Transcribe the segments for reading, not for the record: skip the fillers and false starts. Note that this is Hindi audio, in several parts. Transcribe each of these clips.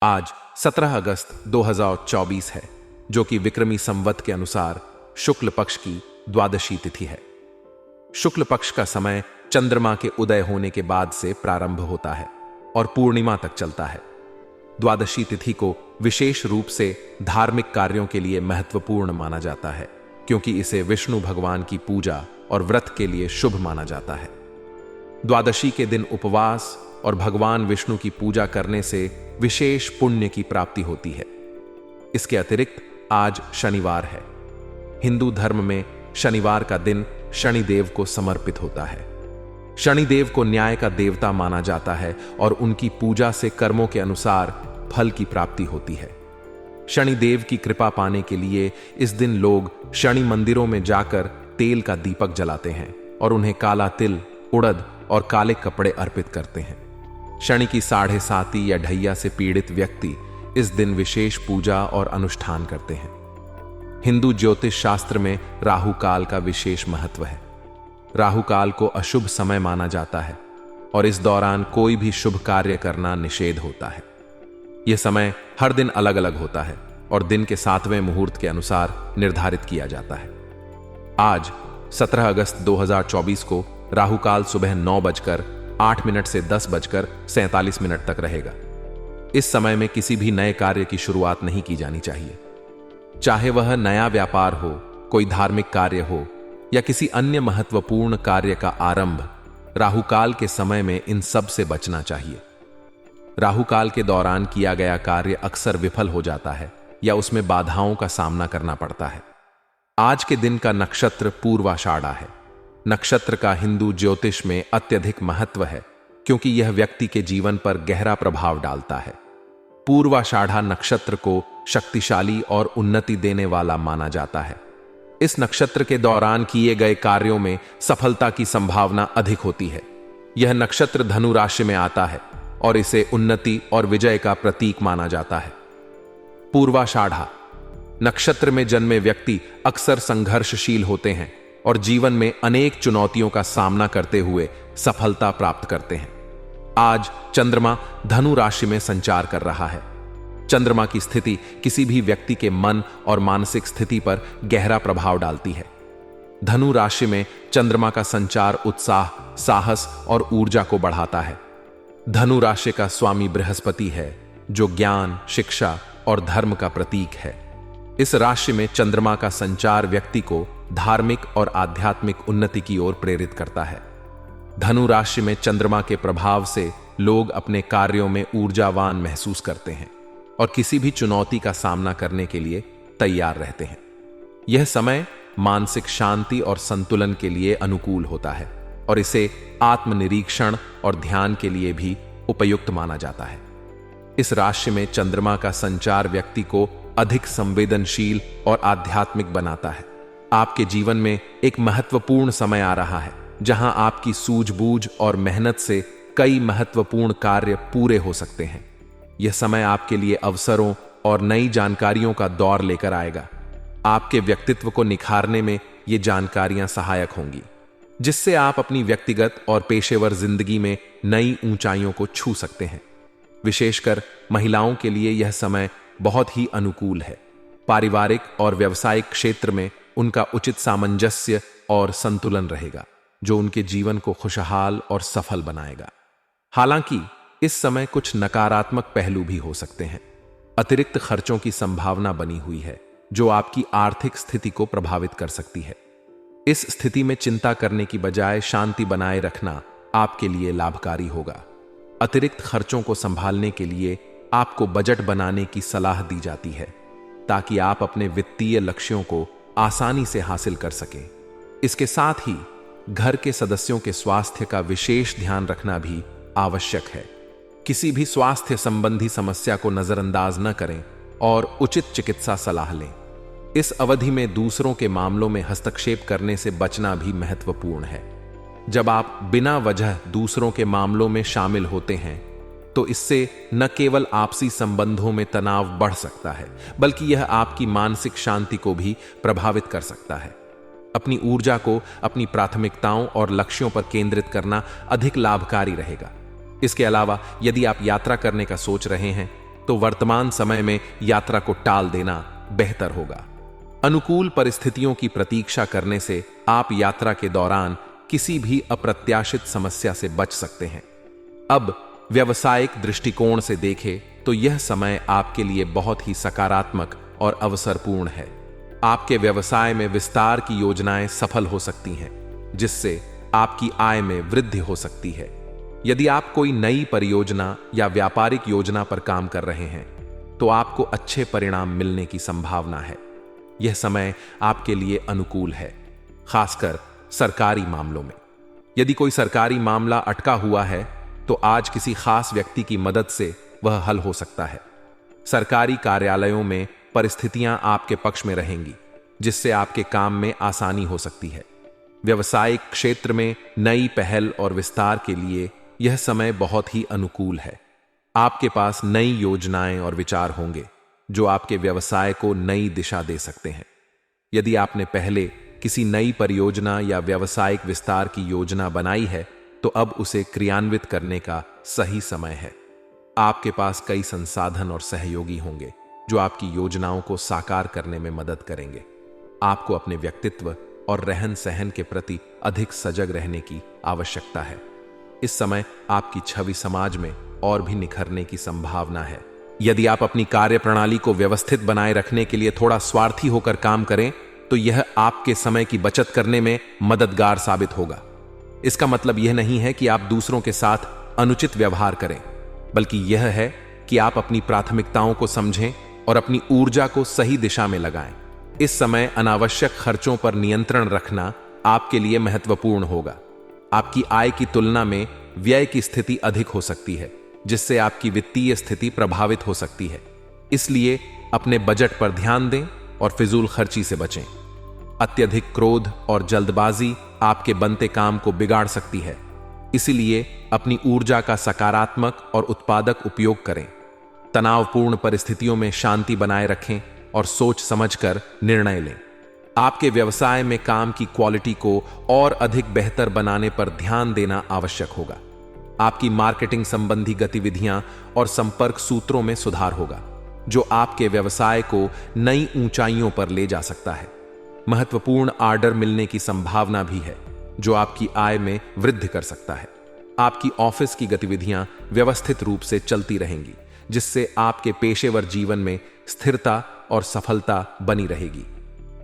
आज 17 अगस्त 2024 है, जो कि विक्रमी संवत के अनुसार शुक्ल पक्ष की द्वादशी तिथि है। शुक्ल पक्ष का समय चंद्रमा के उदय होने के बाद से प्रारंभ होता है और पूर्णिमा तक चलता है। द्वादशी तिथि को विशेष रूप से धार्मिक कार्यों के लिए महत्वपूर्ण माना जाता है, क्योंकि इसे विष्णु भगवान की पूजा और व्रत के लिए शुभ माना जाता है। द्वादशी के दिन उपवास और भगवान विष्णु की पूजा करने से विशेष पुण्य की प्राप्ति होती है। इसके अतिरिक्त आज शनिवार है। हिंदू धर्म में शनिवार का दिन शनिदेव को समर्पित होता है। शनिदेव को न्याय का देवता माना जाता है और उनकी पूजा से कर्मों के अनुसार फल की प्राप्ति होती है। शनिदेव की कृपा पाने के लिए इस दिन लोग शनि मंदिरों में जाकर तेल का दीपक जलाते हैं और उन्हें काला तिल, उड़द और काले कपड़े अर्पित करते हैं। शनि की 7.5 या ढैया से पीड़ित व्यक्ति इस दिन विशेष पूजा और अनुष्ठान करते हैं। हिंदू ज्योतिष शास्त्र में राहु काल का विशेष महत्व है। राहु काल को अशुभ समय माना जाता है और इस दौरान कोई भी शुभ कार्य करना निषेध होता है। यह समय हर दिन अलग अलग होता है और दिन के 7वें मुहूर्त के अनुसार निर्धारित किया जाता है। आज 17 अगस्त 2024 को राहु काल सुबह 9:08 से 10:47 तक रहेगा। इस समय में किसी भी नए कार्य की शुरुआत नहीं की जानी चाहिए, चाहे वह नया व्यापार हो, कोई धार्मिक कार्य हो या किसी अन्य महत्वपूर्ण कार्य का आरंभ। राहु काल के समय में इन सब से बचना चाहिए। राहु काल के दौरान किया गया कार्य अक्सर विफल हो जाता है या उसमें बाधाओं का सामना करना पड़ता है। आज के दिन का नक्षत्र पूर्वाषाढ़ा है। नक्षत्र का हिंदू ज्योतिष में अत्यधिक महत्व है, क्योंकि यह व्यक्ति के जीवन पर गहरा प्रभाव डालता है। पूर्वाषाढ़ा नक्षत्र को शक्तिशाली और उन्नति देने वाला माना जाता है। इस नक्षत्र के दौरान किए गए कार्यों में सफलता की संभावना अधिक होती है। यह नक्षत्र धनु राशि में आता है और इसे उन्नति और विजय का प्रतीक माना जाता है। पूर्वाषाढ़ा नक्षत्र में जन्मे व्यक्ति अक्सर संघर्षशील होते हैं और जीवन में अनेक चुनौतियों का सामना करते हुए सफलता प्राप्त करते हैं। आज चंद्रमा धनु राशि में संचार कर रहा है। चंद्रमा की स्थिति किसी भी व्यक्ति के मन और मानसिक स्थिति पर गहरा प्रभाव डालती है। धनु राशि में चंद्रमा का संचार उत्साह, साहस और ऊर्जा को बढ़ाता है। धनु राशि का स्वामी बृहस्पति है, जो ज्ञान, शिक्षा और धर्म का प्रतीक है। इस राशि में चंद्रमा का संचार व्यक्ति को धार्मिक और आध्यात्मिक उन्नति की ओर प्रेरित करता है। धनु राशि में चंद्रमा के प्रभाव से लोग अपने कार्यों में ऊर्जावान महसूस करते हैं और किसी भी चुनौती का सामना करने के लिए तैयार रहते हैं। यह समय मानसिक शांति और संतुलन के लिए अनुकूल होता है और इसे आत्मनिरीक्षण और ध्यान के लिए भी उपयुक्त माना जाता है। इस राशि में चंद्रमा का संचार व्यक्ति को अधिक संवेदनशील और आध्यात्मिक बनाता है। आपके जीवन में एक महत्वपूर्ण समय आ रहा है, जहां आपकी सूझबूझ और मेहनत से कई महत्वपूर्ण कार्य पूरे हो सकते हैं। यह समय आपके लिए अवसरों और नई जानकारियों का दौर लेकर आएगा। आपके व्यक्तित्व को निखारने में ये जानकारियां सहायक होंगी, जिससे आप अपनी व्यक्तिगत और पेशेवर जिंदगी में नई ऊंचाइयों को छू सकते हैं। विशेषकर महिलाओं के लिए यह समय बहुत ही अनुकूल है। पारिवारिक और व्यावसायिक क्षेत्र में उनका उचित सामंजस्य और संतुलन रहेगा, जो उनके जीवन को खुशहाल और सफल बनाएगा। हालांकि इस समय कुछ नकारात्मक पहलू भी हो सकते हैं। अतिरिक्त खर्चों की संभावना बनी हुई है, जो आपकी आर्थिक स्थिति को प्रभावित कर सकती है। इस स्थिति में चिंता करने की बजाय शांति बनाए रखना आपके लिए लाभकारी होगा। अतिरिक्त खर्चों को संभालने के लिए आपको बजट बनाने की सलाह दी जाती है, ताकि आप अपने वित्तीय लक्ष्यों को आसानी से हासिल कर सकें। इसके साथ ही घर के सदस्यों के स्वास्थ्य का विशेष ध्यान रखना भी आवश्यक है। किसी भी स्वास्थ्य संबंधी समस्या को नजरअंदाज न करें और उचित चिकित्सा सलाह लें। इस अवधि में दूसरों के मामलों में हस्तक्षेप करने से बचना भी महत्वपूर्ण है। जब आप बिना वजह दूसरों के मामलों में शामिल होते हैं, तो इससे न केवल आपसी संबंधों में तनाव बढ़ सकता है, बल्कि यह आपकी मानसिक शांति को भी प्रभावित कर सकता है। अपनी ऊर्जा को अपनी प्राथमिकताओं और लक्ष्यों पर केंद्रित करना अधिक लाभकारी रहेगा। इसके अलावा यदि आप यात्रा करने का सोच रहे हैं, तो वर्तमान समय में यात्रा को टाल देना बेहतर होगा। अनुकूल परिस्थितियों की प्रतीक्षा करने से आप यात्रा के दौरान किसी भी अप्रत्याशित समस्या से बच सकते हैं। अब व्यावसायिक दृष्टिकोण से देखें तो यह समय आपके लिए बहुत ही सकारात्मक और अवसरपूर्ण है। आपके व्यवसाय में विस्तार की योजनाएं सफल हो सकती हैं, जिससे आपकी आय में वृद्धि हो सकती है। यदि आप कोई नई परियोजना या व्यापारिक योजना पर काम कर रहे हैं तो आपको अच्छे परिणाम मिलने की संभावना है। यह समय आपके लिए अनुकूल है, खासकर सरकारी मामलों में। यदि कोई सरकारी मामला अटका हुआ है तो आज किसी खास व्यक्ति की मदद से वह हल हो सकता है। सरकारी कार्यालयों में परिस्थितियां आपके पक्ष में रहेंगी, जिससे आपके काम में आसानी हो सकती है। व्यवसायिक क्षेत्र में नई पहल और विस्तार के लिए यह समय बहुत ही अनुकूल है। आपके पास नई योजनाएं और विचार होंगे जो आपके व्यवसाय को नई दिशा दे सकते हैं। यदि आपने पहले किसी नई परियोजना या व्यावसायिक विस्तार की योजना बनाई है तो अब उसे क्रियान्वित करने का सही समय है। आपके पास कई संसाधन और सहयोगी होंगे जो आपकी योजनाओं को साकार करने में मदद करेंगे। आपको अपने व्यक्तित्व और रहन सहन के प्रति अधिक सजग रहने की आवश्यकता है। इस समय आपकी छवि समाज में और भी निखरने की संभावना है। यदि आप अपनी कार्य प्रणाली को व्यवस्थित बनाए रखने के लिए थोड़ा स्वार्थी होकर काम करें तो यह आपके समय की बचत करने में मददगार साबित होगा। इसका मतलब यह नहीं है कि आप दूसरों के साथ अनुचित व्यवहार करें, बल्कि यह है कि आप अपनी प्राथमिकताओं को समझें और अपनी ऊर्जा को सही दिशा में लगाएं। इस समय अनावश्यक खर्चों पर नियंत्रण रखना आपके लिए महत्वपूर्ण होगा। आपकी आय की तुलना में व्यय की स्थिति अधिक हो सकती है, जिससे आपकी वित्तीय स्थिति प्रभावित हो सकती है। इसलिए अपने बजट पर ध्यान दें और फिजूल खर्ची से बचें। अत्यधिक क्रोध और जल्दबाजी आपके बनते काम को बिगाड़ सकती है। इसलिए अपनी ऊर्जा का सकारात्मक और उत्पादक उपयोग करें। तनावपूर्ण परिस्थितियों में शांति बनाए रखें और सोच समझकर निर्णय लें। आपके व्यवसाय में काम की क्वालिटी को और अधिक बेहतर बनाने पर ध्यान देना आवश्यक होगा। आपकी मार्केटिंग संबंधी गतिविधियां और संपर्क सूत्रों में सुधार होगा, जो आपके व्यवसाय को नई ऊंचाइयों पर ले जा सकता है। महत्वपूर्ण ऑर्डर मिलने की संभावना भी है, जो आपकी आय में वृद्धि कर सकता है। आपकी ऑफिस की गतिविधियां व्यवस्थित रूप से चलती रहेंगी, जिससे आपके पेशेवर जीवन में स्थिरता और सफलता बनी रहेगी।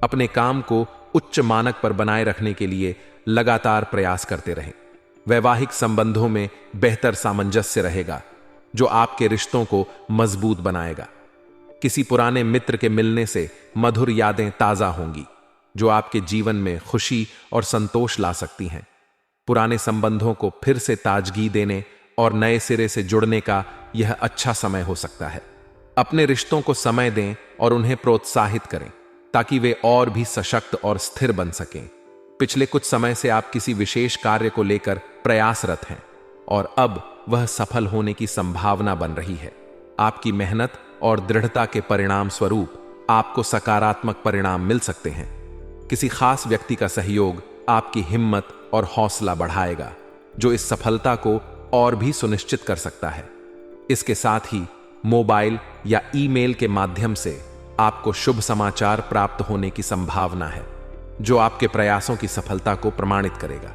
अपने काम को उच्च मानक पर बनाए रखने के लिए लगातार प्रयास करते रहें। वैवाहिक संबंधों में बेहतर सामंजस्य रहेगा, जो आपके रिश्तों को मजबूत बनाएगा। किसी पुराने मित्र के मिलने से मधुर यादें ताजा होंगी, जो आपके जीवन में खुशी और संतोष ला सकती हैं। पुराने संबंधों को फिर से ताजगी देने और नए सिरे से जुड़ने का यह अच्छा समय हो सकता है। अपने रिश्तों को समय दें और उन्हें प्रोत्साहित करें, ताकि वे और भी सशक्त और स्थिर बन सकें। पिछले कुछ समय से आप किसी विशेष कार्य को लेकर प्रयासरत हैं और अब वह सफल होने की संभावना बन रही है। आपकी मेहनत और दृढ़ता के परिणाम स्वरूप आपको सकारात्मक परिणाम मिल सकते हैं। किसी खास व्यक्ति का सहयोग आपकी हिम्मत और हौसला बढ़ाएगा, जो इस सफलता को और भी सुनिश्चित कर सकता है। इसके साथ ही मोबाइल या ईमेल के माध्यम से आपको शुभ समाचार प्राप्त होने की संभावना है, जो आपके प्रयासों की सफलता को प्रमाणित करेगा।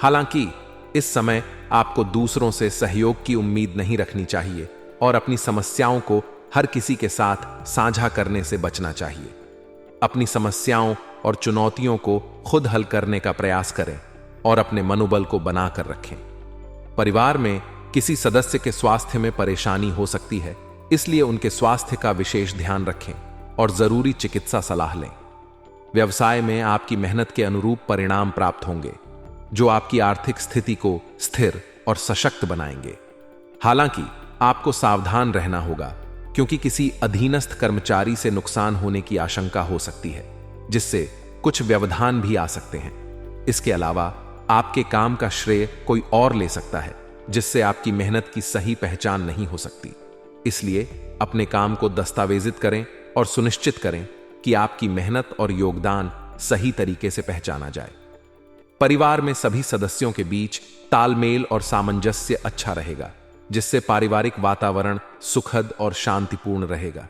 हालांकि इस समय आपको दूसरों से सहयोग की उम्मीद नहीं रखनी चाहिए और अपनी समस्याओं को हर किसी के साथ साझा करने से बचना चाहिए। अपनी समस्याओं और चुनौतियों को खुद हल करने का प्रयास करें और अपने मनोबल को बनाकर रखें। परिवार में किसी सदस्य के स्वास्थ्य में परेशानी हो सकती है, इसलिए उनके स्वास्थ्य का विशेष ध्यान रखें और जरूरी चिकित्सा सलाह लें। व्यवसाय में आपकी मेहनत के अनुरूप परिणाम प्राप्त होंगे, जो आपकी आर्थिक स्थिति को स्थिर और सशक्त बनाएंगे। हालांकि आपको सावधान रहना होगा, क्योंकि किसी अधीनस्थ कर्मचारी से नुकसान होने की आशंका हो सकती है, जिससे कुछ व्यवधान भी आ सकते हैं। इसके अलावा आपके काम का श्रेय कोई और ले सकता है, जिससे आपकी मेहनत की सही पहचान नहीं हो सकती। इसलिए अपने काम को दस्तावेजित करें और सुनिश्चित करें कि आपकी मेहनत और योगदान सही तरीके से पहचाना जाए। परिवार में सभी सदस्यों के बीच तालमेल और सामंजस्य अच्छा रहेगा, जिससे पारिवारिक वातावरण सुखद और शांतिपूर्ण रहेगा।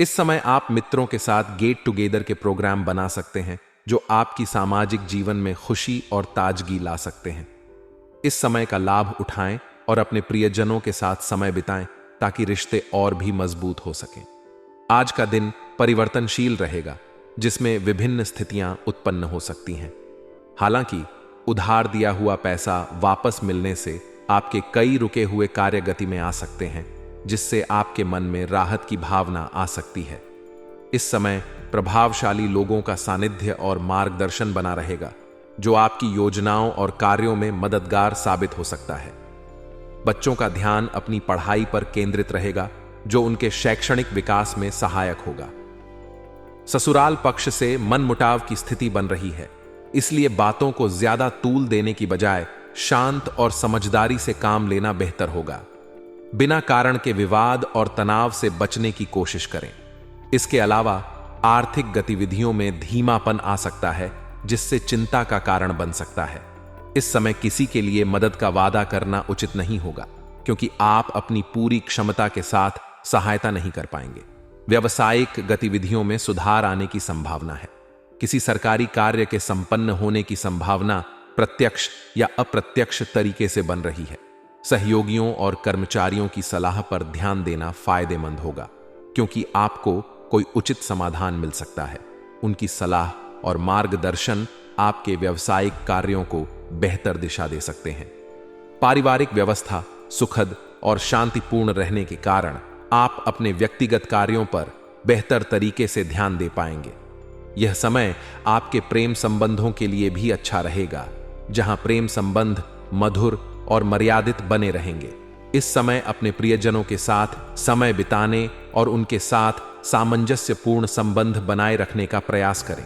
इस समय आप मित्रों के साथ गेट टुगेदर के प्रोग्राम बना सकते हैं जो आपकी सामाजिक जीवन में खुशी और ताजगी ला सकते हैं। इस समय का लाभ उठाएं और अपने प्रियजनों के साथ समय बिताएं ताकि रिश्ते और भी मजबूत हो सकें। आज का दिन परिवर्तनशील रहेगा जिसमें विभिन्न स्थितियां उत्पन्न हो सकती हैं। हालांकि उधार दिया हुआ पैसा वापस मिलने से आपके कई रुके हुए कार्य गति में आ सकते हैं, जिससे आपके मन में राहत की भावना आ सकती है। इस समय प्रभावशाली लोगों का सानिध्य और मार्गदर्शन बना रहेगा जो आपकी योजनाओं और कार्यों में मददगार साबित हो सकता है। बच्चों का ध्यान अपनी पढ़ाई पर केंद्रित रहेगा जो उनके शैक्षणिक विकास में सहायक होगा। ससुराल पक्ष से मनमुटाव की स्थिति बन रही है, इसलिए बातों को ज्यादा तूल देने की बजाय शांत और समझदारी से काम लेना बेहतर होगा। बिना कारण के विवाद और तनाव से बचने की कोशिश करें। इसके अलावा आर्थिक गतिविधियों में धीमापन आ सकता है जिससे चिंता का कारण बन सकता है। इस समय किसी के लिए मदद का वादा करना उचित नहीं होगा क्योंकि आप अपनी पूरी क्षमता के साथ सहायता नहीं कर पाएंगे। व्यावसायिक गतिविधियों में सुधार आने की संभावना है। किसी सरकारी कार्य के संपन्न होने की संभावना प्रत्यक्ष या अप्रत्यक्ष तरीके से बन रही है। सहयोगियों और कर्मचारियों की सलाह पर ध्यान देना फायदेमंद होगा क्योंकि आपको कोई उचित समाधान मिल सकता है। उनकी सलाह और मार्गदर्शन आपके व्यावसायिक कार्यों को बेहतर दिशा दे सकते हैं। पारिवारिक व्यवस्था सुखद और शांतिपूर्ण रहने के कारण आप अपने व्यक्तिगत कार्यों पर बेहतर तरीके से ध्यान दे पाएंगे। यह समय आपके प्रेम संबंधों के लिए भी अच्छा रहेगा, जहां प्रेम संबंध मधुर और मर्यादित बने रहेंगे। इस समय अपने प्रियजनों के साथ समय बिताने और उनके साथ सामंजस्यपूर्ण संबंध बनाए रखने का प्रयास करें।